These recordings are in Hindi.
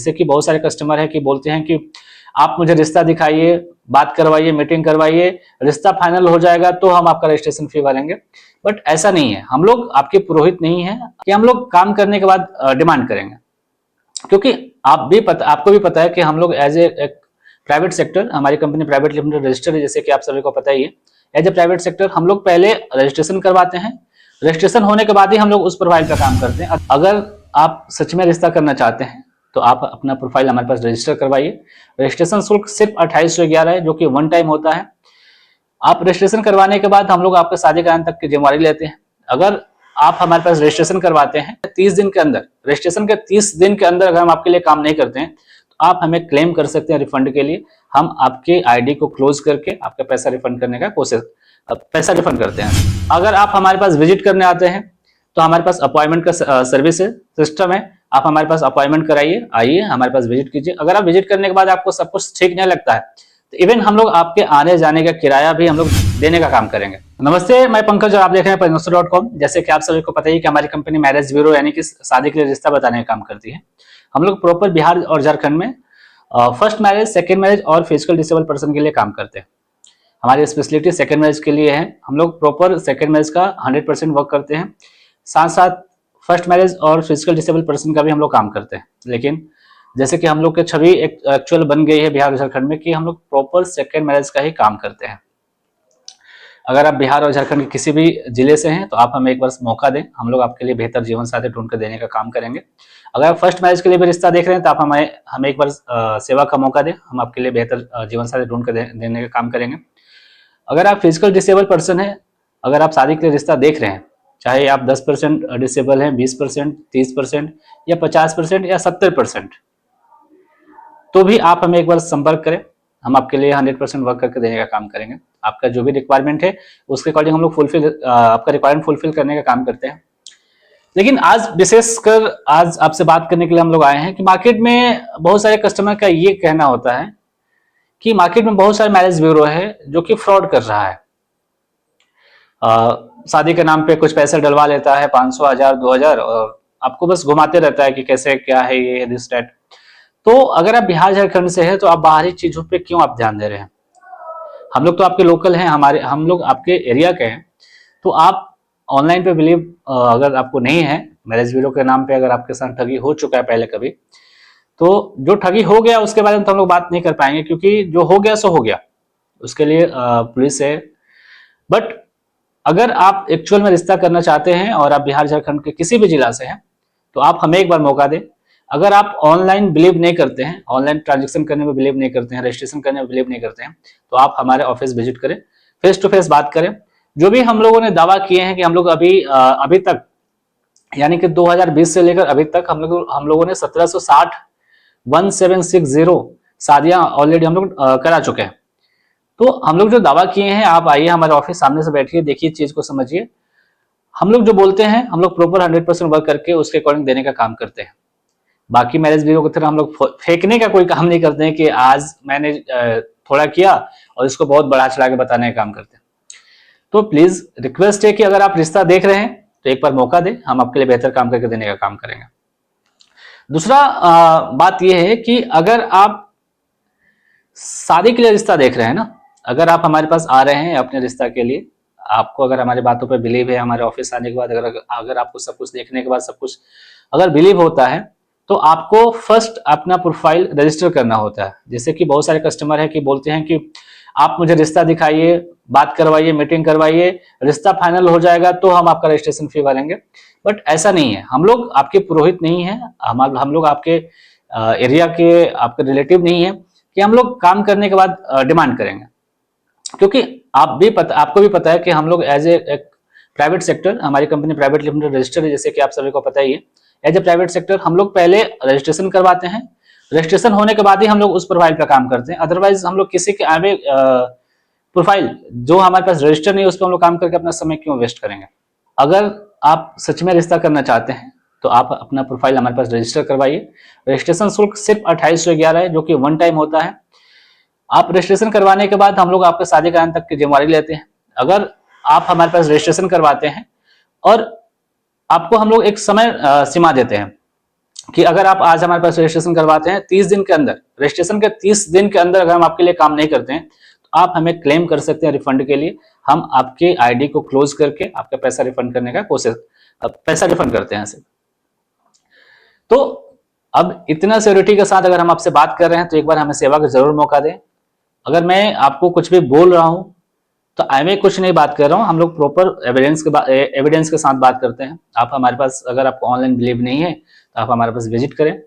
जैसे कि बहुत सारे कस्टमर है कि बोलते हैं कि आप मुझे रिश्ता दिखाइए, बात करवाइए, मीटिंग करवाइए, रिश्ता फाइनल हो जाएगा तो हम आपका रजिस्ट्रेशन फी भरेंगे। बट ऐसा नहीं है, हम लोग आपके पुरोहित नहीं है कि हम लोग काम करने के बाद डिमांड करेंगे। क्योंकि आपको भी पता है कि हम लोग एज ए प्राइवेट सेक्टर, हमारी कंपनी प्राइवेट लिमिटेड रजिस्टर है, जैसे कि आप सभी को पता ही है। एज ए प्राइवेट सेक्टर हम लोग पहले रजिस्ट्रेशन करवाते हैं, रजिस्ट्रेशन होने के बाद ही हम लोग उस प्रोफाइल पर काम करते हैं। अगर आप सच में रिश्ता करना चाहते हैं तो आप अपना प्रोफाइल हमारे पास रजिस्टर करवाइए। रजिस्ट्रेशन शुल्क सिर्फ 2811 है, जो कि वन टाइम होता है। आप रजिस्ट्रेशन करवाने के बाद हम लोग आपके शादी कराने तक की जिम्मेवारी लेते हैं। अगर आप हमारे पास रजिस्ट्रेशन करवाते हैं 30 दिन के अंदर, रजिस्ट्रेशन के 30 दिन के अंदर अगर हम आपके लिए काम नहीं करते हैं तो आप हमें क्लेम कर सकते हैं रिफंड के लिए। हम आपके आईडी को क्लोज करके आपका पैसा रिफंड करने का पैसा रिफंड करते हैं। अगर आप हमारे पास विजिट करने आते हैं तो हमारे पास अपॉइंटमेंट का सर्विस है, सिस्टम है। आप हमारे पास अपॉइंटमेंट कराइए, आइए हमारे पास विजिट कीजिए। अगर आप विजिट करने के बाद आपको सब कुछ ठीक नहीं लगता है तो इवन हम लोग आपके आने जाने का किराया भी हम लोग देने का काम करेंगे। नमस्ते, मैं पंकज और आप देख रहे हैं Parindoster.com। जैसे कि आप सभी को पता ही कि हमारी कंपनी मैरिज ब्यूरो यानी कि शादी के लिए रिश्ता बताने का काम करती है। हम लोग प्रॉपर बिहार और झारखंड में फर्स्ट मैरिज, सेकेंड मैरिज और फिजिकल डिसेबल पर्सन के लिए काम करते हैं। हमारी स्पेशलिटी सेकेंड मैरिज के लिए है। हम लोग प्रॉपर सेकेंड मैरिज का 100% वर्क करते हैं। साथ साथ फर्स्ट मैरिज और फिजिकल डिसेबल पर्सन का भी हम लोग काम करते हैं। लेकिन जैसे कि हम लोग के छवि एक एक्चुअल बन गई है बिहार और झारखंड में कि हम लोग प्रॉपर सेकेंड मैरिज का ही काम करते हैं। अगर आप बिहार और झारखंड के किसी भी जिले से हैं तो आप हमें एक बार मौका दें, हम लोग आपके लिए बेहतर जीवन साथी ढूंढ कर देने का काम करेंगे। अगर आप फर्स्ट मैरिज के लिए भी रिश्ता देख रहे हैं तो आप हमें एक बार सेवा का मौका दें, हम आपके लिए बेहतर जीवन साथी ढूंढ कर देने का काम करेंगे। अगर आप फिजिकल डिसेबल पर्सन हैं, अगर आप शादी के लिए रिश्ता देख रहे हैं, चाहे आप 10% डिसेबल हैं, 20%, 30% या 50% या 70%, तो भी आप हमें एक बार संपर्क करें। हम आपके लिए 100% वर्क करके देने का काम करेंगे। आपका जो भी रिक्वायरमेंट है उसके अकॉर्डिंग हम लोग आपका रिक्वायरमेंट फुलफिल करने का काम करते हैं। लेकिन आज विशेषकर आज आपसे बात करने के लिए हम लोग आए हैं कि मार्केट में बहुत सारे कस्टमर का ये कहना होता है कि मार्केट में बहुत सारे मैरिज ब्यूरो है जो कि फ्रॉड कर रहा है। शादी के नाम पे कुछ पैसे डलवा लेता है, 500, 1000, 2000, और आपको बस घुमाते रहता है कि कैसे क्या है ये दिस डेट। तो अगर आप बिहार झारखंड से हैं तो आप बाहरी चीजों पे क्यों आप ध्यान दे रहे हैं? हम लोग तो आपके लोकल हैं, हम लोग आपके एरिया के हैं। तो आप ऑनलाइन पे बिलीव अगर आपको नहीं है, मैरिज ब्यूरो के नाम पे अगर आपके साथ ठगी हो चुका है पहले कभी, तो जो ठगी हो गया उसके बारे में तो हम लोग बात नहीं कर पाएंगे, क्योंकि जो हो गया सो हो गया, उसके लिए पुलिस है। बट अगर आप एक्चुअल में रिश्ता करना चाहते हैं और आप बिहार झारखंड के किसी भी जिला से हैं तो आप हमें एक बार मौका दें। अगर आप ऑनलाइन बिलीव नहीं करते हैं, ऑनलाइन ट्रांजेक्शन करने में बिलीव नहीं करते हैं, रजिस्ट्रेशन करने में बिलीव नहीं करते हैं, तो आप हमारे ऑफिस विजिट करें, फेस टू फेस बात करें। जो भी हम लोगों ने दावा किए हैं कि हम लोग अभी तक यानी कि 2020 से लेकर अभी तक हम लोगों ने 1760 शादियां ऑलरेडी हम लोग करा चुके हैं। तो हम लोग जो दावा किए हैं, आप आइए हमारे ऑफिस, सामने से बैठिए, देखिए चीज को समझिए। हम लोग जो बोलते हैं हम लोग प्रॉपर 100% वर्क करके उसके अकॉर्डिंग देने का काम करते हैं। बाकी मैरिज ब्यूरो की तरह हम लोग फेंकने का कोई काम नहीं करते हैं कि आज मैंने थोड़ा किया और इसको बहुत बढ़ा चढ़ा के बताने का काम करते हैं। तो प्लीज रिक्वेस्ट है कि अगर आप रिश्ता देख रहे हैं तो एक बार मौका दें, हम आपके लिए बेहतर काम करके देने का काम करेंगे। दूसरा बात यह है कि अगर आप शादी के लिए रिश्ता देख रहे हैं ना, अगर आप हमारे पास आ रहे हैं अपने रिश्ता के लिए, आपको अगर हमारी बातों पर बिलीव है, हमारे ऑफिस आने के बाद अगर आपको सब कुछ देखने के बाद सब कुछ अगर बिलीव होता है, तो आपको फर्स्ट अपना प्रोफाइल रजिस्टर करना होता है। जैसे कि बहुत सारे कस्टमर है कि बोलते हैं कि आप मुझे रिश्ता दिखाइए, बात करवाइए, मीटिंग करवाइए, रिश्ता फाइनल हो जाएगा तो हम आपका रजिस्ट्रेशन फी भरेंगे। बट ऐसा नहीं है, हम लोग आपके पुरोहित नहीं है, हम लोग आपके एरिया के आपके रिलेटिव नहीं है कि हम लोग काम करने के बाद डिमांड करेंगे। क्योंकि आपको भी पता है कि हम लोग एज ए प्राइवेट सेक्टर, हमारी कंपनी प्राइवेट लिमिटेड रजिस्टर है, जैसे कि आप सभी को पता ही है। एज ए प्राइवेट सेक्टर हम लोग पहले रजिस्ट्रेशन करवाते हैं, रजिस्ट्रेशन होने के बाद ही हम लोग उस प्रोफाइल पर काम करते हैं। अदरवाइज हम लोग किसी के आगे प्रोफाइल जो हमारे पास रजिस्टर नहीं है उस पर हम लोग काम करके अपना समय क्यों वेस्ट करेंगे? अगर आप सच में रिश्ता करना चाहते हैं तो आप अपना प्रोफाइल हमारे पास रजिस्टर करवाइए। रजिस्ट्रेशन शुल्क सिर्फ 2811 है, जो कि वन टाइम होता है। आप रजिस्ट्रेशन करवाने के बाद हम लोग आपके शादी कराने तक की जिम्मेवारी लेते हैं। अगर आप हमारे पास रजिस्ट्रेशन करवाते हैं और आपको हम लोग एक समय सीमा देते हैं कि अगर आप आज हमारे पास रजिस्ट्रेशन करवाते हैं 30 दिन के अंदर, रजिस्ट्रेशन के 30 दिन के अंदर अगर हम आपके लिए काम नहीं करते हैं तो आप हमें क्लेम कर सकते हैं रिफंड के लिए। हम आपके आईडी को क्लोज करके आपका पैसा रिफंड करने का कोशिश, पैसा रिफंड करते हैं ऐसे। तो अब इतना सिक्योरिटी के साथ अगर हम आपसे बात कर रहे हैं तो एक बार हमें सेवा का जरूर मौका दें। अगर मैं आपको कुछ भी बोल रहा हूं तो मैं कुछ नहीं बात कर रहा हूं, हम लोग प्रॉपर एविडेंस के साथ बात करते हैं। आप हमारे पास, अगर आपको ऑनलाइन बिलीव नहीं है तो आप हमारे पास विजिट करें,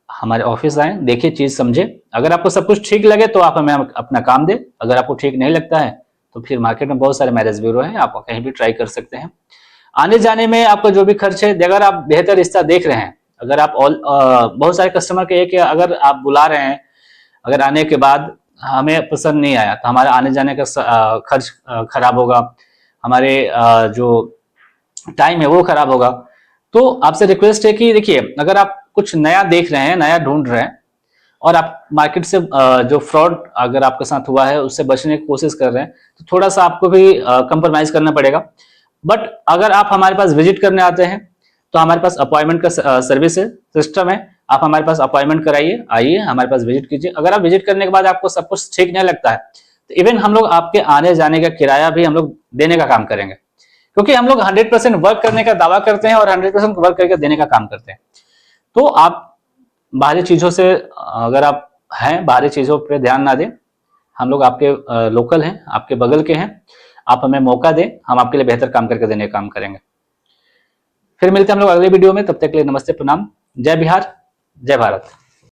हमारे ऑफिस आए, देखिए, चीज समझे। अगर आपको सब कुछ ठीक लगे तो आप हमें अपना काम दें। अगर आपको ठीक नहीं लगता है तो फिर मार्केट में बहुत सारे मैरिज ब्यूरो हैं, आप कहीं भी ट्राई कर सकते हैं। आने जाने में आपका जो भी खर्च है, अगर आप बेहतर रिश्ता देख रहे हैं, अगर आप बहुत सारे कस्टमर के एक, अगर आप बुला रहे हैं, अगर आने के बाद हमें पसंद नहीं आया तो हमारा आने जाने का खर्च खराब होगा, हमारे जो टाइम है वो खराब होगा। तो आपसे रिक्वेस्ट है कि देखिए, अगर आप कुछ नया देख रहे हैं, नया ढूंढ रहे हैं और आप मार्केट से जो फ्रॉड अगर आपके साथ हुआ है उससे बचने की कोशिश कर रहे हैं तो थोड़ा सा आपको भी कंप्रोमाइज करना पड़ेगा। बट अगर आप हमारे पास विजिट करने आते हैं तो हमारे पास अपॉइंटमेंट का सर्विस है, सिस्टम है। आप हमारे पास अपॉइंटमेंट कराइए, आइए हमारे पास विजिट कीजिए। अगर आप विजिट करने के बाद आपको सब कुछ ठीक नहीं लगता है तो इवन हम लोग आपके आने जाने का किराया भी हम लोग देने का काम करेंगे, क्योंकि हम लोग 100% वर्क करने का दावा करते हैं और 100% वर्क करके देने का काम करते हैं। तो आप बाहरी चीजों से, अगर आप हैं, बाहरी चीजों पे ध्यान ना दें। हम लोग आपके लोकल हैं, आपके बगल के हैं। आप हमें मौका दें, हम आपके लिए बेहतर काम करके देने का काम करेंगे। फिर मिलते हैं हम लोग अगले वीडियो में, तब तक के लिए नमस्ते, प्रणाम, जय बिहार, जय भारत।